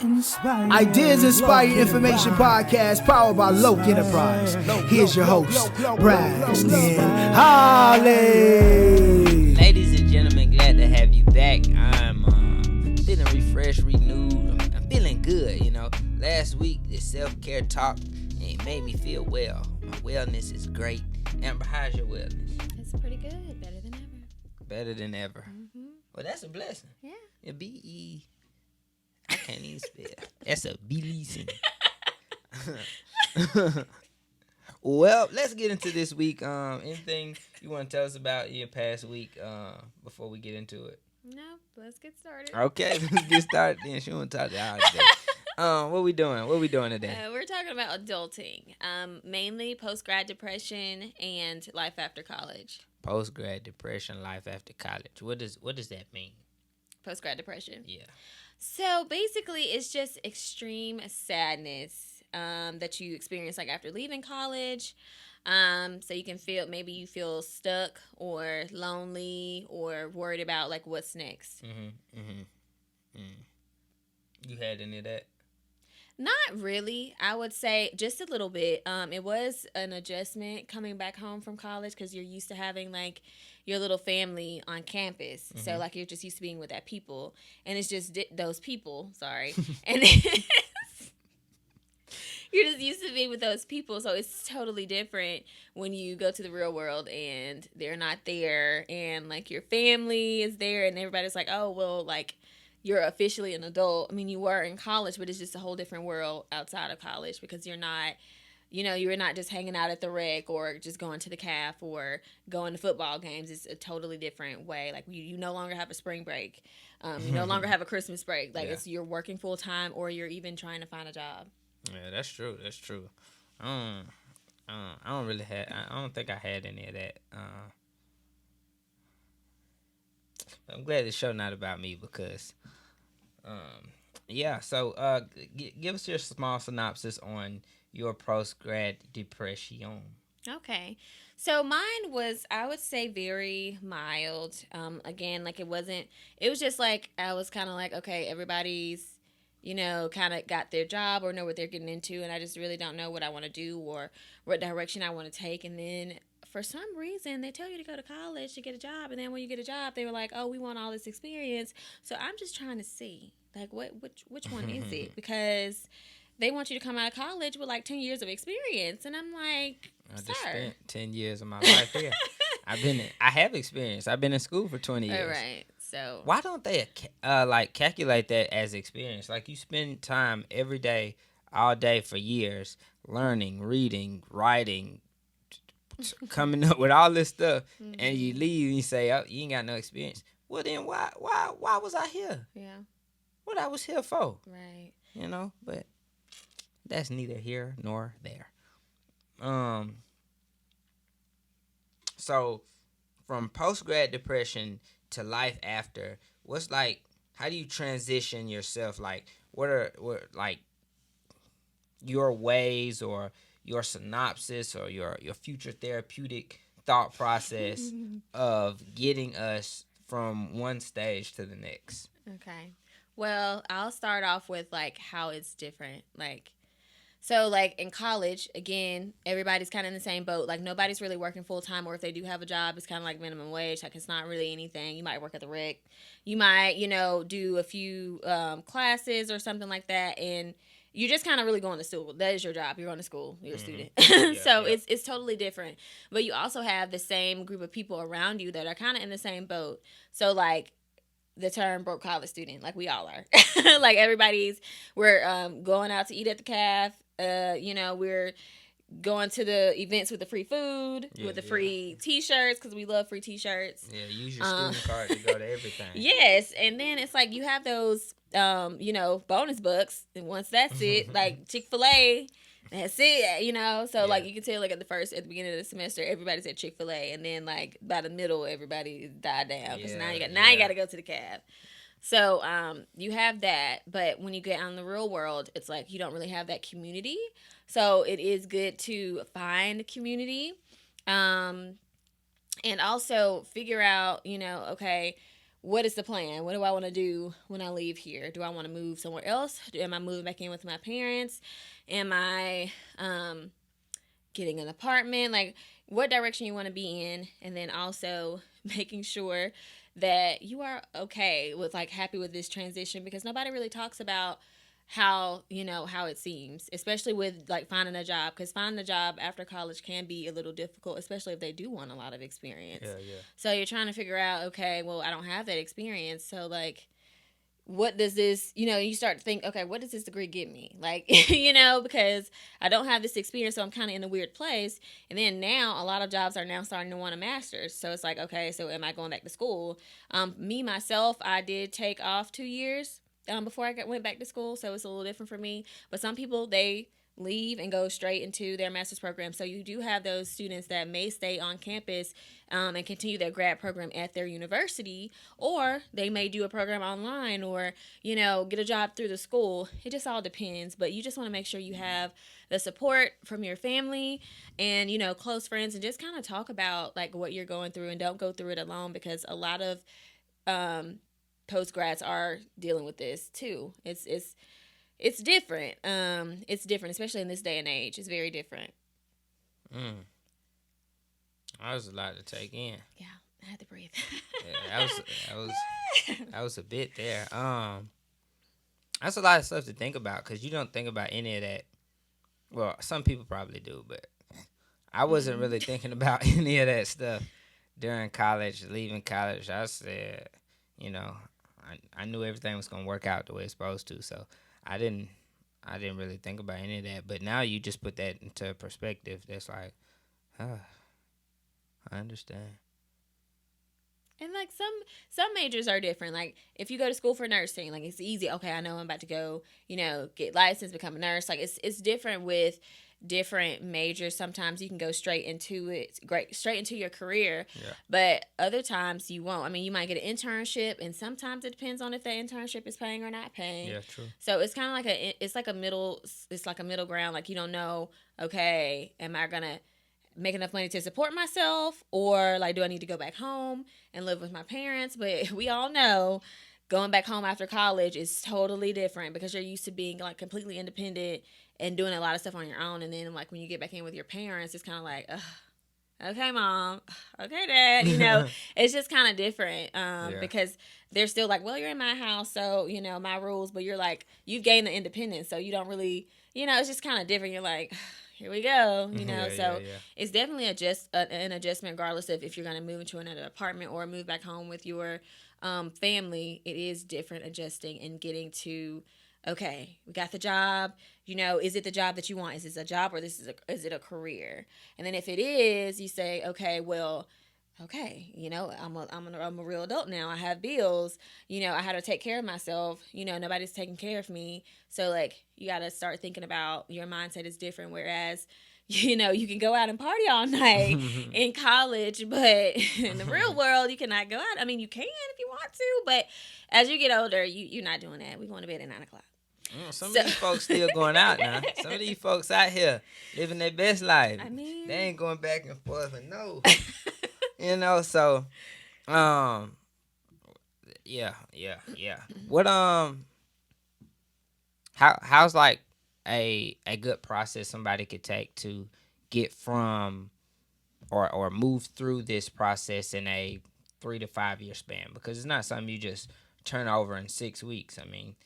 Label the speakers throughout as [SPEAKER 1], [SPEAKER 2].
[SPEAKER 1] Ideas Inspired Information Podcast powered by Loke Enterprise. Here's your host, Braxton Holly.
[SPEAKER 2] Ladies and gentlemen, glad to have you back. I'm feeling refreshed, renewed. I'm feeling good, Last week, the self-care talk, it made me feel well. My wellness is great. Amber, how's your wellness?
[SPEAKER 3] It's pretty good. Better than ever.
[SPEAKER 2] Better than ever.
[SPEAKER 3] Mm-hmm.
[SPEAKER 2] Well, that's a blessing.
[SPEAKER 3] Yeah.
[SPEAKER 2] A B-E. I can't even spell. That's a blessing. Well, let's get into this week. Anything you want to tell us about your past week before we get into it?
[SPEAKER 3] No, let's get started.
[SPEAKER 2] Okay, let's get started then. She want to talk to y'all today. What we doing? What we doing today?
[SPEAKER 3] We're talking about adulting, mainly post-grad depression and life after college.
[SPEAKER 2] Post-grad depression, life after college. What does that mean?
[SPEAKER 3] Post-grad depression?
[SPEAKER 2] Yeah.
[SPEAKER 3] So basically, it's just extreme sadness that you experience like after leaving college. So you can maybe you feel stuck or lonely or worried about like what's next.
[SPEAKER 2] You had any of that?
[SPEAKER 3] Not really. I would say just a little bit. It was an adjustment coming back home from college because you're used to having like your little family on campus. Mm-hmm. So like you're just used to being with that people, and it's just those people. Sorry, and you're just used to being with those people. So it's totally different when you go to the real world and they're not there, and like your family is there, and everybody's like, oh well, like. You're officially an adult. I mean, you were in college, but it's just a whole different world outside of college because you're not, you're not just hanging out at the rec or just going to the caf or going to football games. It's a totally different way. Like you no longer have a spring break. You no longer have a Christmas break. Like you're working full time or you're even trying to find a job.
[SPEAKER 2] Yeah, that's true. That's true. I don't think I had any of that. I'm glad the show not about me because, So, give us your small synopsis on your post-grad depression.
[SPEAKER 3] Okay, so mine was, I would say, very mild. Again, like it was just like I was kind of like, okay, everybody's, kind of got their job or know what they're getting into, and I just really don't know what I want to do or what direction I want to take, and then. For some reason, they tell you to go to college to get a job, and then when you get a job, they were like, "Oh, we want all this experience." So I'm just trying to see, like, which one is it? Because they want you to come out of college with like 10 years of experience, and I'm like,
[SPEAKER 2] I just spent 10 years of my life here. I have experience. I've been in school for 20 years.
[SPEAKER 3] All right. So
[SPEAKER 2] why don't they calculate that as experience? Like you spend time every day, all day for years, learning, reading, writing. Coming up with all this stuff, and you leave and you say, "Oh, you ain't got no experience." Well, then why was I here?
[SPEAKER 3] Yeah,
[SPEAKER 2] what I was here for,
[SPEAKER 3] right?
[SPEAKER 2] But that's neither here nor there. So from post-grad depression to life after, how do you transition yourself? Like, what are your ways or your synopsis or your future therapeutic thought process of getting us from one stage to the next?
[SPEAKER 3] Okay. Well, I'll start off with like how it's different. So in college, again, everybody's kind of in the same boat. Like nobody's really working full time, or if they do have a job, it's kind of like minimum wage. Like it's not really anything. You might work at the rec. You might, do a few classes or something like that, and you're just kind of really going to school. That is your job. You're going to school. You're a student. It's totally different. But you also have the same group of people around you that are kind of in the same boat. So, like, the term broke college student, like we all are. Like, we're going out to eat at the caf. We're going to the events with the free food, with the free T-shirts, because we love free T-shirts.
[SPEAKER 2] Yeah, use your student card to go to everything.
[SPEAKER 3] Yes, and then it's like you have those, bonus bucks, and once that's it, like Chick-fil-A, that's it, So, like, you can tell, like, at the beginning of the semester, everybody's at Chick-fil-A, and then, like, by the middle, everybody died down, because now you got to go to the cab. So, you have that, but when you get out in the real world, it's like you don't really have that community. So, it is good to find community, and also figure out, okay, what is the plan? What do I want to do when I leave here? Do I want to move somewhere else? Am I moving back in with my parents? Am I getting an apartment? Like, what direction you want to be in, and then also making sure that you are okay with, like, happy with this transition, because nobody really talks about how, how it seems, especially with, like, finding a job, because finding a job after college can be a little difficult, especially if they do want a lot of experience.
[SPEAKER 2] Yeah.
[SPEAKER 3] So you're trying to figure out, okay, well, I don't have that experience, so, like, what does this, you start to think, okay, what does this degree give me? Like, because I don't have this experience, so I'm kind of in a weird place. And then now a lot of jobs are now starting to want a master's. So it's like, okay, so am I going back to school? Myself, I did take off 2 years before I went back to school. So it's a little different for me. But some people, they leave and go straight into their master's program. So you do have those students that may stay on campus and continue their grad program at their university, or they may do a program online, or get a job through the school. It just all depends, but you just want to make sure you have the support from your family and close friends, and just kind of talk about, like, what you're going through, and don't go through it alone, because a lot of post grads are dealing with this too. It's different. It's different, especially in this day and age. It's very different.
[SPEAKER 2] That was a lot to take in.
[SPEAKER 3] Yeah, I had to breathe.
[SPEAKER 2] Yeah, that was a bit there. That's a lot of stuff to think about, because you don't think about any of that. Well, some people probably do, but I wasn't really thinking about any of that stuff during college, leaving college. I said, I knew everything was gonna work out the way it's supposed to, so I didn't really think about any of that. But now you just put that into perspective. That's like, I understand.
[SPEAKER 3] And, like, some majors are different. Like, if you go to school for nursing, like, it's easy. Okay, I know I'm about to go, get licensed, become a nurse. Like, it's different with different majors. Sometimes you can go straight into your career.
[SPEAKER 2] Yeah.
[SPEAKER 3] But other times you won't. I mean, you might get an internship, and sometimes it depends on if that internship is paying or not paying.
[SPEAKER 2] Yeah, true.
[SPEAKER 3] So it's kind of like a middle ground. Like, you don't know, okay, am I gonna make enough money to support myself, or, like, do I need to go back home and live with my parents? But we all know going back home after college is totally different, because you're used to being, like, completely independent and doing a lot of stuff on your own. And then, like, when you get back in with your parents, it's kind of like, okay, mom, okay, dad, it's just kind of different because they're still like, well, you're in my house, so, my rules, but you're like, you've gained the independence, so you don't really, it's just kind of different. You're like, here we go, It's definitely an adjustment, regardless of if you're going to move into another apartment or move back home with your family. It is different adjusting and getting to, okay, we got the job, is it the job that you want? Is this a job, or is it a career? And then if it is, you say, okay, well, okay, I'm a real adult now. I have bills, I had to take care of myself, nobody's taking care of me. So, like, you got to start thinking about, your mindset is different. Whereas, you can go out and party all night in college, but in the real world, you cannot go out. I mean, you can if you want to, but as you get older, you're not doing that. We're going to bed at 9 o'clock.
[SPEAKER 2] Some of these folks still going out now. Some of these folks out here living their best life.
[SPEAKER 3] I mean,
[SPEAKER 2] they ain't going back and forth, and no. So, yeah. What, how's, like, a good process somebody could take to get from or move through this process in a 3 to 5 year span? Because it's not something you just turn over in 6 weeks. I mean,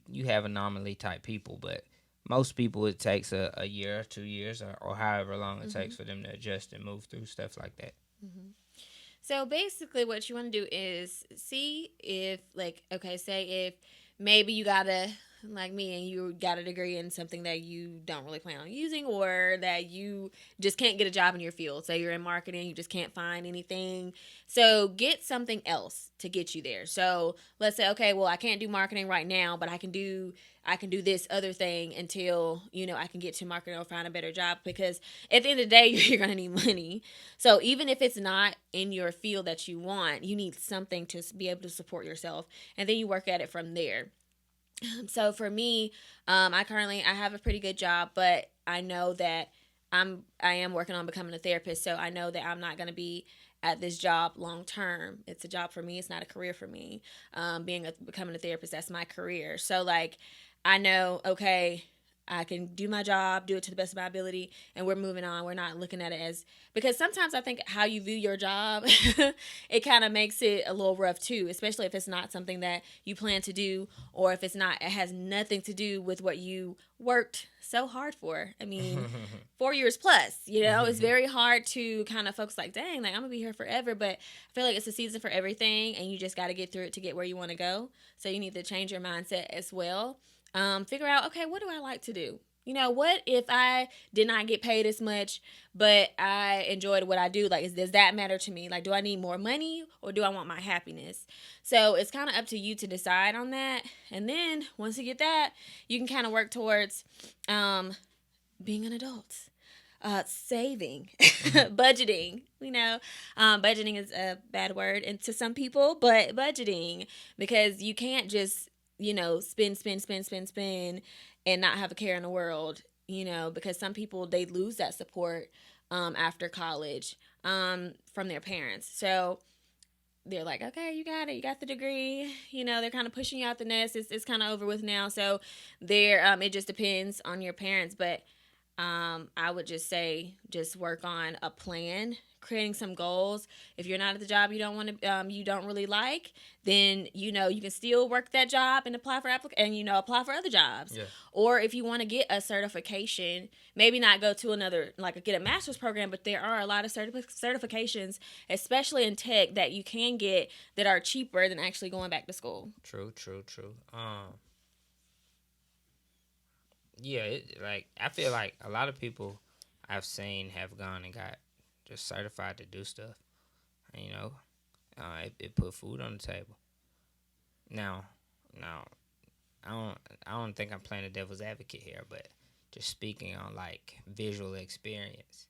[SPEAKER 2] you have anomaly type people, but most people, it takes a year or 2 years or however long it takes for them to adjust and move through stuff like that.
[SPEAKER 3] So basically what you want to do is see if, like, okay, say if maybe you gotta, like me, and you got a degree in something that you don't really plan on using, or that you just can't get a job in your field. Say you're in marketing, you just can't find anything. So get something else to get you there. So let's say, okay, well, I can't do marketing right now, but I can do this other thing until, I can get to marketing or find a better job, because at the end of the day, you're going to need money. So even if it's not in your field that you want, you need something to be able to support yourself, and then you work at it from there. So for me, I have a pretty good job, but I know that I am working on becoming a therapist. So I know that I'm not going to be at this job long term. It's a job for me. It's not a career for me. Becoming a therapist, that's my career. So like, I know, okay, I can do my job, do it to the best of my ability, and we're moving on. We're not looking at it as, because sometimes I think how you view your job, it kind of makes it a little rough too, especially if it's not something that you plan to do, or if it has nothing to do with what you worked so hard for. I mean, 4 years plus, it's very hard to kind of focus like, dang, like I'm gonna be here forever. But I feel like it's a season for everything, and you just got to get through it to get where you want to go. So you need to change your mindset as well. Figure out, okay, what do I like to do? What if I did not get paid as much, but I enjoyed what I do? Like, does that matter to me? Like, do I need more money, or do I want my happiness? So it's kind of up to you to decide on that. And then once you get that, you can kind of work towards being an adult. Saving, budgeting, budgeting is a bad word and to some people, but budgeting, because you can't just spend and not have a care in the world, because some people, they lose that support after college from their parents. So they're like, okay, you got it. You got the degree. They're kind of pushing you out the nest. It's kind of over with now. So it just depends on your parents. But I would just say, just work on a plan, creating some goals. If you're not at the job you don't want to, you don't really like, then you can still work that job and apply for apply for other jobs. Yeah. Or if you want to get a certification, maybe not go to another, like get a master's program, but there are a lot of certifications, especially in tech, that you can get that are cheaper than actually going back to school.
[SPEAKER 2] True. Yeah, I feel like a lot of people I've seen have gone and got just certified to do stuff. It put food on the table. Now, I don't think I'm playing the devil's advocate here, but just speaking on like visual experience.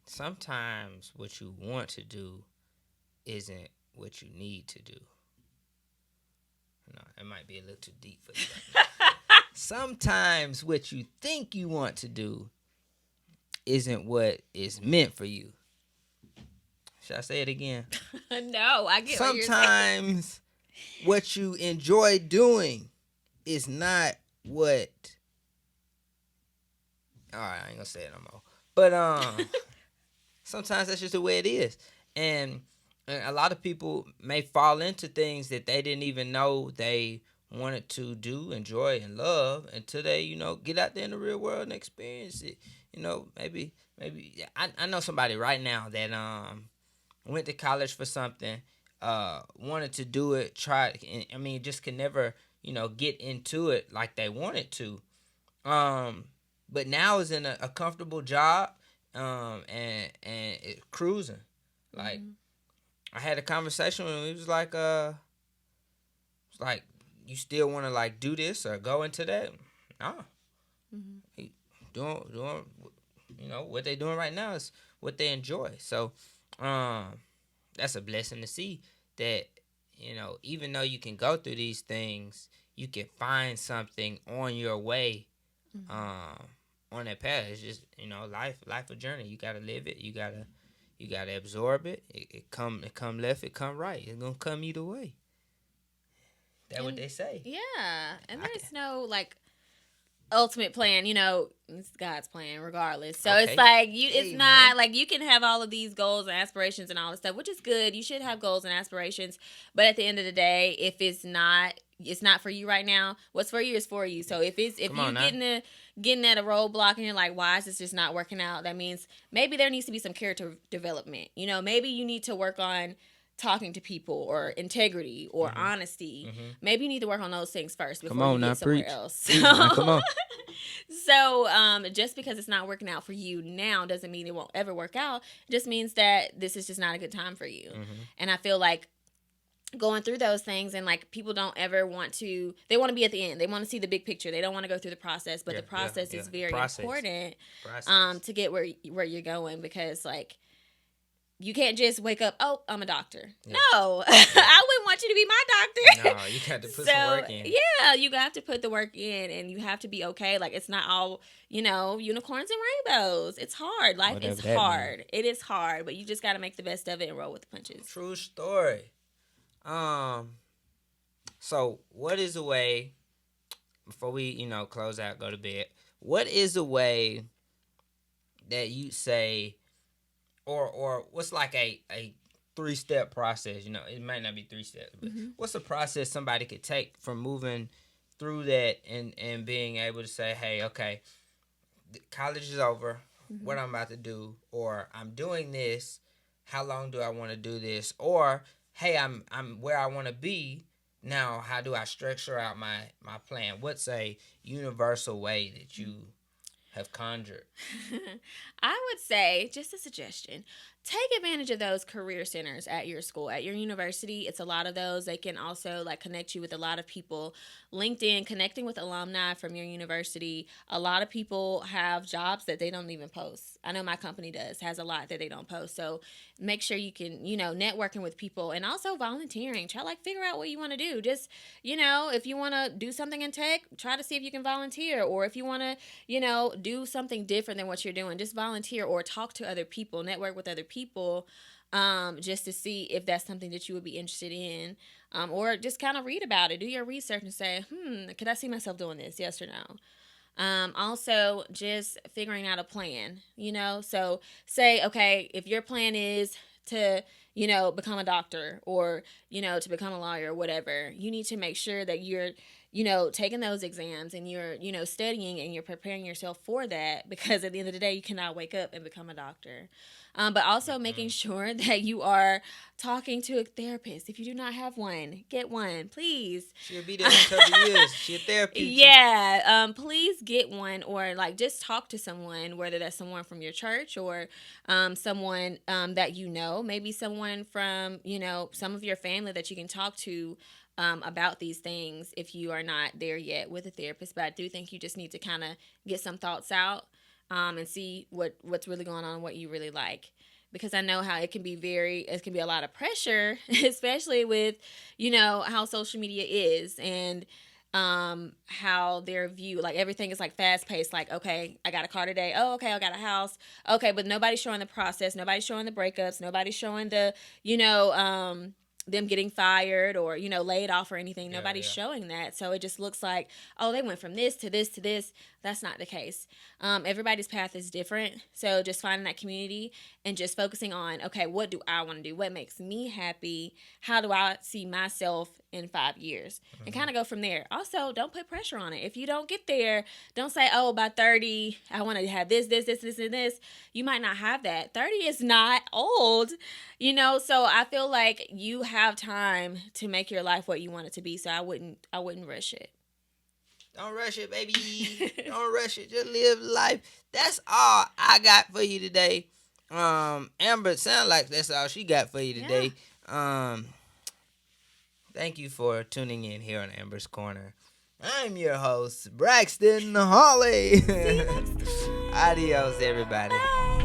[SPEAKER 2] Sometimes what you want to do isn't what you need to do. No, it might be a little too deep for you right now. Sometimes what you think you want to do isn't what is meant for you. Should I say it again?
[SPEAKER 3] No, I get what you're saying.
[SPEAKER 2] Sometimes what you enjoy doing is not what... All right, I ain't gonna say it no more. But sometimes that's just the way it is. And a lot of people may fall into things that they didn't even know they wanted to do, enjoy, and love until they, get out there in the real world and experience it. Maybe I know somebody right now that went to college for something, wanted to do it, tried, just could never, get into it like they wanted to. But now is in a comfortable job, and it cruising. Like, I had a conversation with him. He was like, you still want to like do this or go into that? Nah. He doing what they doing right now is what they enjoy. So that's a blessing to see that, even though you can go through these things, you can find something on your way on that path. It's just, life a journey. You gotta live it. You gotta absorb it. It come left, it come right. It's gonna come either way. That's what they say.
[SPEAKER 3] Yeah. And there's no like ultimate plan, it's God's plan regardless. So it's like it's not like you can have all of these goals and aspirations and all this stuff, which is good. You should have goals and aspirations, but at the end of the day, if it's not for you right now, what's for you is for you. So if you're getting at a roadblock and you're like, why is this just not working out? That means maybe there needs to be some character development. Maybe you need to work on talking to people or integrity or honesty. Maybe you need to work on those things first before you get somewhere else.
[SPEAKER 2] Come on.
[SPEAKER 3] So just because it's not working out for you now doesn't mean it won't ever work out. It just means that this is just not a good time for you. And I feel like going through those things, and like people don't ever want to, they want to be at the end. They want to see the big picture. They don't want to go through the process, but the process is very important to get where you're going, because like, you can't just wake up, oh, I'm a doctor. Yeah. No, I wouldn't want you to be my doctor.
[SPEAKER 2] No, you got to put some work in.
[SPEAKER 3] Yeah, you have to put the work in, and you have to be okay. Like, it's not all, unicorns and rainbows. It's hard. Life is hard. Means. It is hard, but you just got to make the best of it and roll with the punches.
[SPEAKER 2] True story. So what is a way, before we, close out, go to bed, what is a way that you say, or what's like a 3-step process? It might not be 3 steps, but what's a process somebody could take from moving through that and being able to say, hey, okay, college is over, what I'm about to do, or I'm doing this, how long do I want to do this, or hey, I'm where I want to be. Now, how do I structure out my plan? What's a universal way that you have conjured?
[SPEAKER 3] I would say, just a suggestion, take advantage of those career centers at your school, at your university. It's a lot of those. They can also connect you with a lot of people. LinkedIn, connecting with alumni from your university. A lot of people have jobs that they don't even post. I know my company has a lot that they don't post. So make sure you can, networking with people, and also volunteering. Try figure out what you want to do. Just, if you want to do something in tech, try to see if you can volunteer, or if you want to, do something different than what you're doing, just volunteer or talk to other people, network with other people, just to see if that's something that you would be interested in, or just kind of read about it, do your research and say, could I see myself doing this? Yes or no? Also, just figuring out a plan, so say, okay, if your plan is to, become a doctor, or, to become a lawyer or whatever, you need to make sure that you're, taking those exams, and you're, studying, and you're preparing yourself for that, because at the end of the day, you cannot wake up and become a doctor. But also making sure that you are talking to a therapist. If you do not have one, get one, please.
[SPEAKER 2] She'll be there in a couple of years. She'll therapy.
[SPEAKER 3] Yeah, please get one, or just talk to someone, whether that's someone from your church, or someone that maybe someone from, some of your family that you can talk to about these things if you are not there yet with a therapist. But I do think you just need to kind of get some thoughts out, and see what's really going on, what you really like. Because I know how it can be a lot of pressure, especially with, how social media is, and how their view, everything is fast paced, okay, I got a car today, oh, okay, I got a house, okay, but nobody's showing the process, nobody's showing the breakups, nobody's showing the, them getting fired, or, laid off or anything. Nobody's showing that. So it just looks like, oh, they went from this to this to this. That's not the case. Everybody's path is different. So just finding that community and just focusing on, okay, what do I want to do? What makes me happy? How do I see myself in 5 years? And kind of go from there. Also, don't put pressure on it. If you don't get there, don't say, oh, by 30, I want to have this, and this. You might not have that. 30 is not old, so I feel like you have time to make your life what you want it to be. So I wouldn't rush it.
[SPEAKER 2] Don't rush it, baby. Don't rush it. Just live life. That's all I got for you today. Amber, sound like that's all she got for you today. Yeah. Thank you for tuning in here on Amber's Corner. I'm your host, Braxton Hawley. Adios, everybody.
[SPEAKER 3] Bye.